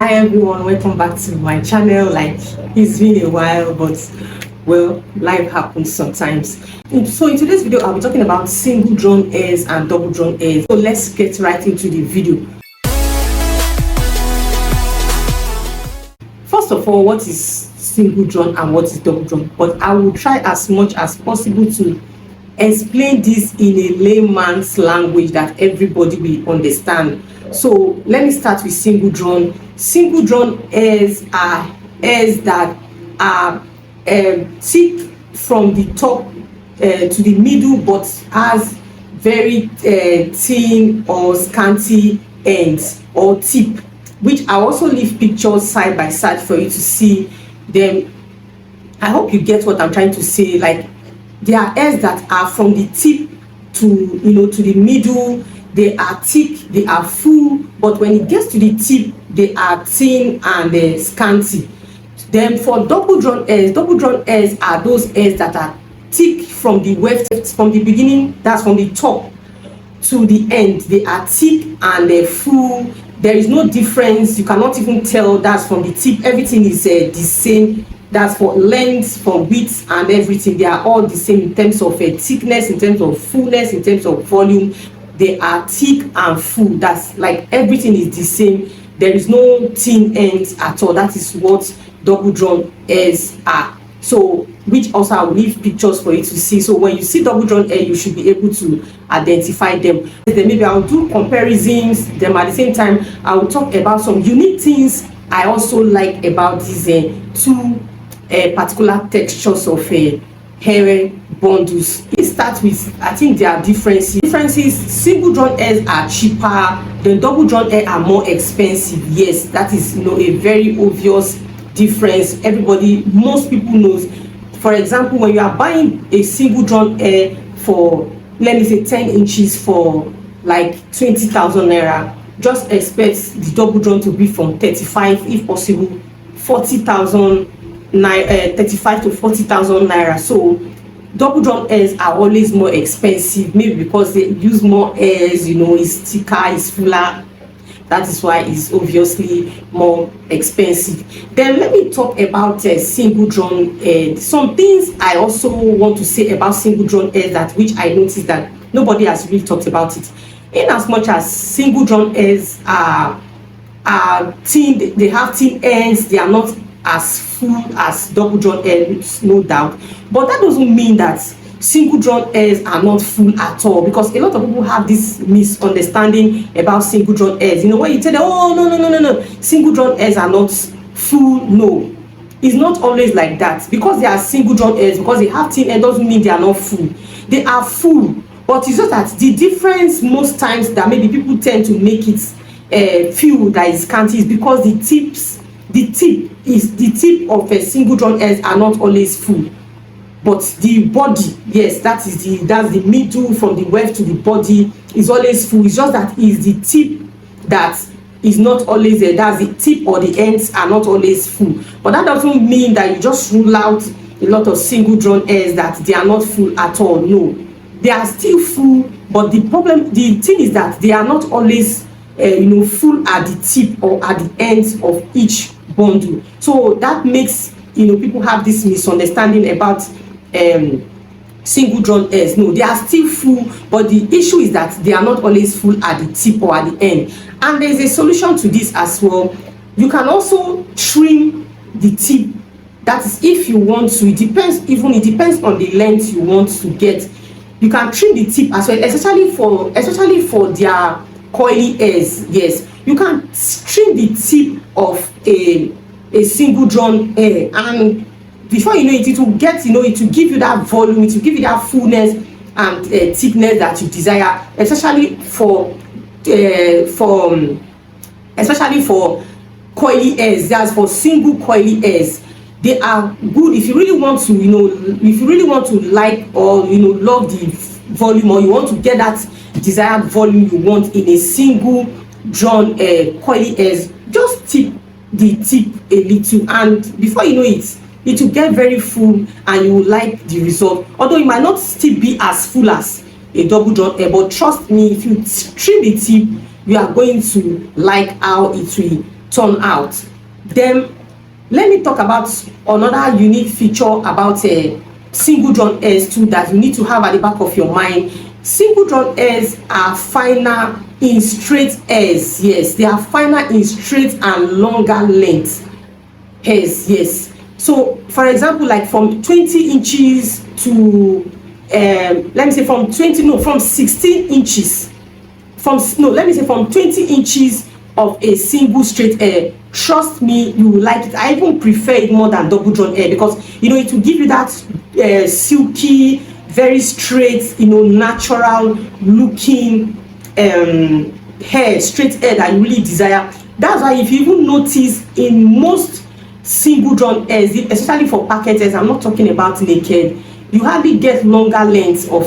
Hi everyone, welcome back to my channel. Like it's been a while, but well, life happens sometimes. So in today's video, I'll be talking about single drawn hairs and double drawn hairs. So let's get right into the video. First of all, what is single drawn and what is double drawn? But I will try as much as possible to explain this in a layman's language that everybody will understand. So let me start with single drawn. Single drawn hairs are hairs that are thick from the top to the middle, but has very thin or scanty ends or tip, which I also leave pictures side by side for you to see them. I hope you get what I'm trying to say. Like, there are hairs that are from the tip to to the middle. They are thick, they are full, but when it gets to the tip, they are thin and scanty. Then for double drawn hairs are those hairs that are thick from the weft, from the beginning, that's from the top to the end. They are thick and they're full. There is no difference. You cannot even tell that's from the tip. Everything is the same. That's for length, for width, and everything. They are all the same in terms of thickness, in terms of fullness, in terms of volume. They are thick and full. That's like everything is the same. There is no thin ends at all. That is what double drawn hairs are. So, which also I will leave pictures for you to see. So when you see double drawn hair, you should be able to identify them. Then maybe I'll do comparisons. Then at the same time, I will talk about some unique things I also like about these two particular textures of hair bundles. Let's start with, I think there are differences. Single drawn hairs are cheaper, then double drawn hair are more expensive. Yes, that is a very obvious difference. Most people knows. For example, when you are buying a single drawn hair for, let me say, 10 inches for like 20,000 naira, just expect the double drawn to be from 35, if possible 40,000 naira, 35 to 40,000 naira. So double drawn hairs are always more expensive, maybe because they use more hairs, it's thicker, it's fuller. That is why it's obviously more expensive. Then let me talk about single drawn hair. Some things I also want to say about single drawn hair that which I noticed that nobody has really talked about it. In as much as single drawn hairs are thin, they have thin ends, they are not as full as double drawn hairs, no doubt. But that doesn't mean that single drawn hairs are not full at all, because a lot of people have this misunderstanding about single drawn hairs. When you tell them, oh no, single drawn hairs are not full. No, it's not always like that. Because they are single drawn hairs, because they have thin hair, doesn't mean they are not full. They are full, but it's just that the difference most times that maybe people tend to make it feel that is scanty is because the tip of a single drawn hairs are not always full. But the body, yes, that's the middle, from the weft to the body, is always full. It's just that is the tip that is not always there. That's the tip, or the ends are not always full. But that doesn't mean that you just rule out a lot of single drawn hairs that they are not full at all. No, they are still full. But the thing is that they are not always full at the tip or at the ends of each bundle. So that makes people have this misunderstanding about single drawn hairs. No, they are still full, but the issue is that they are not always full at the tip or at the end. And there is a solution to this as well. You can also trim the tip. That is, if you want to. It depends on the length you want to get. You can trim the tip as well, especially for their coily hairs. Yes, you can trim the tip of a single drawn hair, and before you know it, it will get it will give you that volume, it will give you that fullness and thickness that you desire, especially for coily hairs. That's for single coily hairs. They are good if you really want to like, or love the volume, or you want to get that desired volume you want in a single drawn coily hairs. Just tip the tip a little, and before you know it, it will get very full and you will like the result. Although it might not still be as full as a double drawn hair, but trust me, if you trim the tip, you are going to like how it will turn out. Then let me talk about another unique feature about single drawn hairs too that you need to have at the back of your mind. Single drawn hairs are finer in straight hairs. Yes, they are finer in straight and longer length hairs. Yes. So for example, like from 20 inches to let me say from 16 inches, let me say from 20 inches of a single straight hair, trust me, you will like it. I even prefer it more than double drawn hair, because it will give you that silky, very straight, natural looking hair, straight hair that you really desire. That's why if you even notice in most single drawn hairs, especially for packet hairs, I'm not talking about naked, you hardly get longer lengths of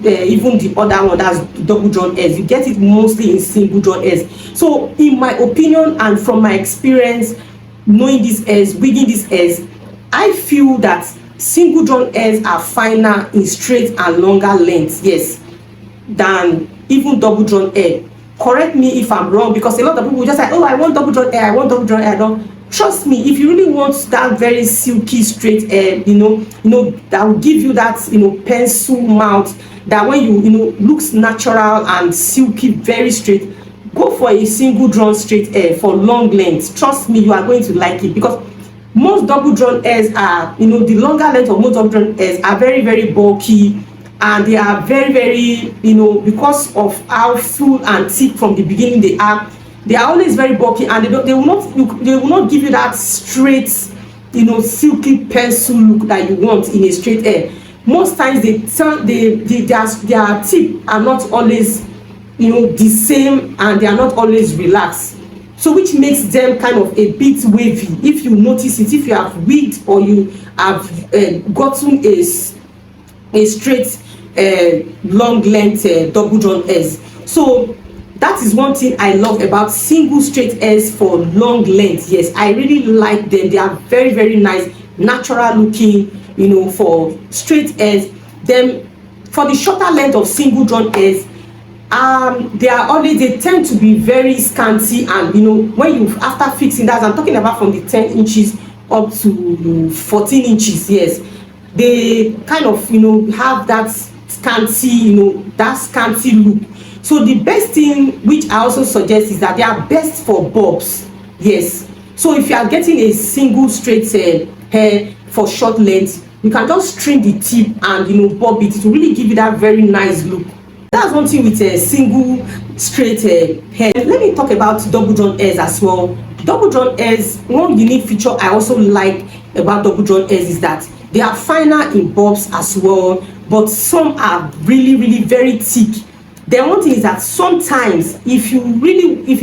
even the other one, that's double drawn hairs. You get it mostly in single drawn hairs. So in my opinion and from my experience knowing these hairs, wigging these hairs, I feel that single drawn hairs are finer in straight and longer lengths, yes, than even double drawn hair. Correct me if I'm wrong, because a lot of people just say, oh, I want double drawn hair, I want double drawn hair. Don't trust me, if you really want that very silky straight hair, that will give you that pencil mouth, that when you looks natural and silky, very straight, go for a single drawn straight hair for long length. Trust me, you are going to like it, because most double drawn hairs are, the longer length of most double drawn hairs are very, very bulky, and they are very, very, because of how full and thick from the beginning they are always very bulky, and they will not give you that straight, silky pencil look that you want in a straight hair. Most times their tip are not always the same, and they are not always relaxed, so which makes them kind of a bit wavy. If you notice it, if you have wigged or you have gotten a straight long length double drawn hairs. So that is one thing I love about single straight hairs for long length. Yes, I really like them. They are very, very nice, natural looking, for straight hairs. Then for the shorter length of single drawn hairs, they tend to be very scanty, and when you, after fixing that, I'm talking about from the 10 inches up to 14 inches, yes, they kind of have that scanty, that scanty look. So the best thing which I also suggest is that they are best for bobs. Yes, so if you are getting a single straight hair for short length, you can just trim the tip and bob it to really give you that very nice look. That's one thing with a single straight hair. Let me talk about double drawn hairs as well. Double drawn hairs, one unique feature I also like about double drawn hairs is that they are finer in bobs as well, but some are really, really very thick. Then one thing is that sometimes if you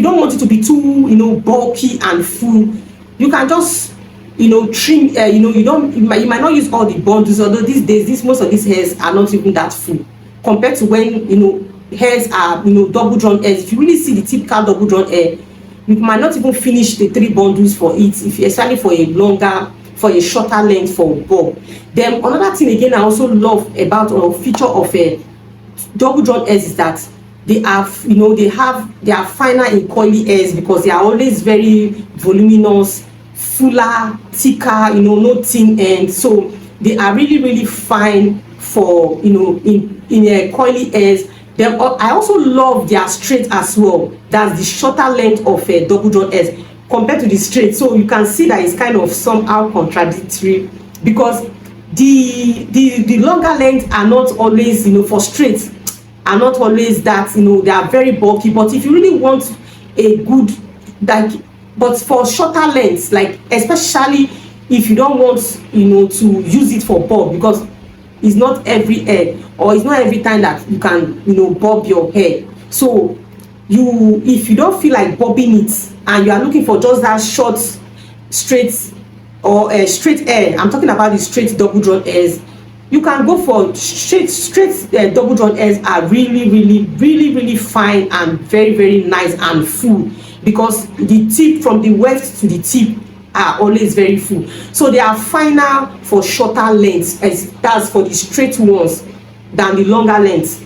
don't want it to be too bulky and full, you can just trim. You might not use all the bundles, although these days most of these hairs are not even that full compared to when hairs are double drawn hairs. If you really see the typical double drawn hair, you might not even finish the 3 bundles for it, especially for a shorter length for bob. Then another thing again I also love about or feature of a double drawn hairs is that they are finer in coily hairs, because they are always very voluminous, fuller, thicker, no thin end. So they are really, really fine for in a coily hairs. Then I also love their straight as well. That's the shorter length of a double drawn hairs compared to the straight. So you can see that it's kind of somehow contradictory, because the longer length are not always for straight are not always that they are very bulky. But if you really want a good, but for shorter lengths, like especially if you don't want to use it for bob, because it's not every hair, or it's not every time that you can bob your hair. So if you don't feel like bobbing it and you are looking for just that short straight or straight hair, I'm talking about the straight double drawn hairs, you can go for straight double drawn hairs. Are really, really, really, really fine and very, very nice and full, because the tip, from the weft to the tip, are always very full. So they are finer for shorter lengths, as that's for the straight ones, than the longer lengths.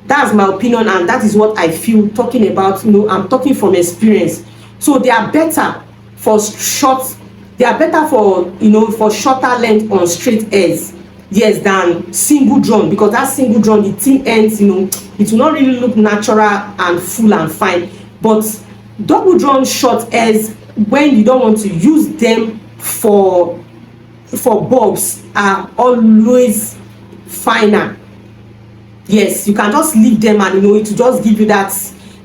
That's my opinion, and that is what I feel talking about. I'm talking from experience. So they are better for short, they are better for, for shorter length on straight hairs, yes, than single drawn, because that single drawn, the thin ends, it will not really look natural and full and fine. But double drawn short hairs, when you don't want to use them for bulbs, are always finer. Yes, you can just leave them, and it will just give you that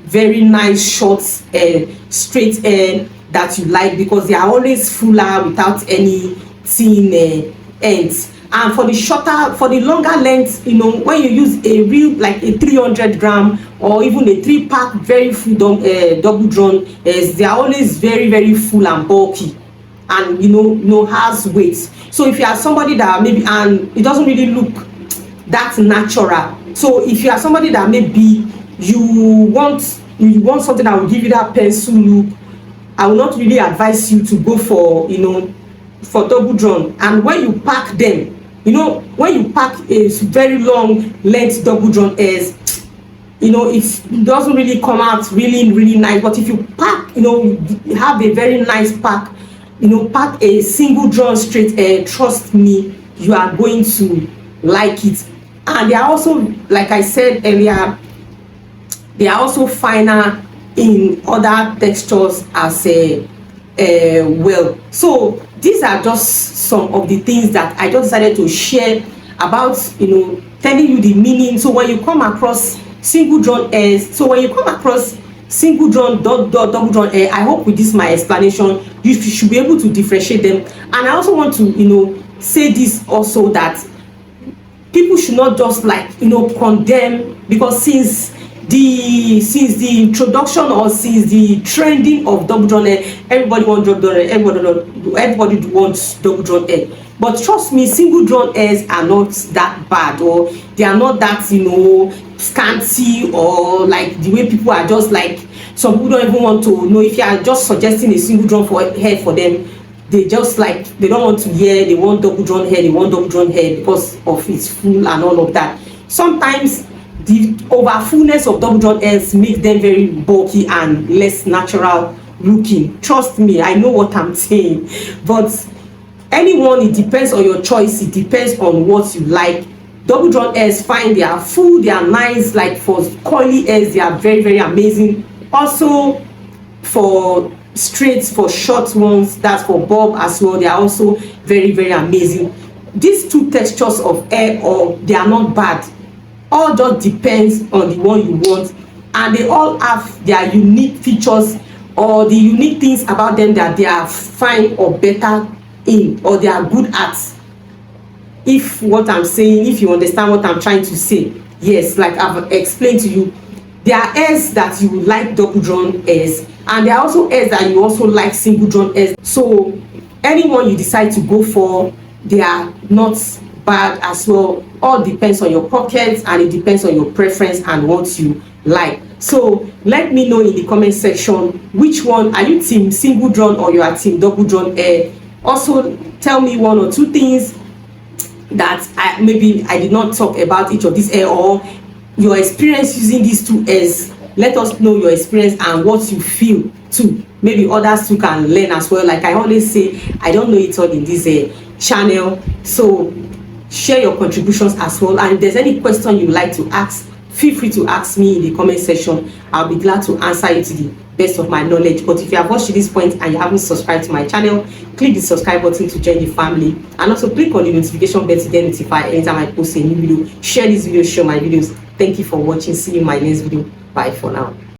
very nice short straight hair that you like, because they are always fuller without any thin ends. And for the longer length, when you use a real, like a 300-gram or even a 3-pack very full double drawn, they are always very, very full and bulky, and has weight. So if you are somebody that maybe, and it doesn't really look that natural, so if you are somebody that maybe you want something that will give you that pencil look, I will not really advise you to go for for double drawn. And when you pack them, when you pack a very long length double drawn hairs, it doesn't really come out really, really nice. But if you pack, you have a very nice pack, pack a single drawn straight hair, trust me, you are going to like it. And they are also, like I said earlier, they are also finer in other textures as well. So these are just some of the things that I just decided to share about, telling you the meaning. So when you come across single drawn hairs, single drawn, double drawn hair, I hope with this my explanation, you should be able to differentiate them. And I also want to say this also, that people should not just condemn, because since the introduction, or since the trending of double drawn hair, everybody wants double drawn hair, everybody wants double drawn hair. But trust me, single drawn hairs are not that bad, or they are not that scanty, or like the way people are just like, some people don't even want to know. If you are just suggesting a single drawn hair for them, they just they don't want to hear. They want double drawn hair, because of its full and all of that. Sometimes the over fullness of double drawn hairs makes them very bulky and less natural looking. Trust me, I know what I'm saying. But anyone, it depends on your choice, it depends on what you like. Double drawn hairs, fine, they are full, they are nice. Like for curly hairs, they are very, very amazing. Also for straight, for short ones, that's for bob as well, they are also very, very amazing. These two textures of hair, or they are not bad. All just depends on the one you want, and they all have their unique features, or the unique things about them that they are fine or better in, or they are good at. If what I'm saying, if you understand what I'm trying to say, yes, like I've explained to you, there are hairs that you like double drawn hairs, and there are also hairs that you also like single drawn hairs. So anyone you decide to go for, they are not bad as well. All depends on your pockets, and it depends on your preference and what you like. So let me know in the comment section, which one are you, team single drawn or you are team double drawn hair? Also tell me 1 or 2 things that maybe I did not talk about each of these hair, or your experience using these 2 hairs. Let us know your experience and what you feel too. Maybe others too can learn as well. Like I always say, I don't know it all in this channel. So share your contributions as well, and if there's any question you like to ask, feel free to ask me in the comment section. I'll be glad to answer you to the best of my knowledge. But if you have watched to this point and you haven't subscribed to my channel, click the subscribe button to join the family, and also click on the notification bell to get notified anytime I post a new video. Share this video, share my videos. Thank you for watching. See you in my next video. Bye for now.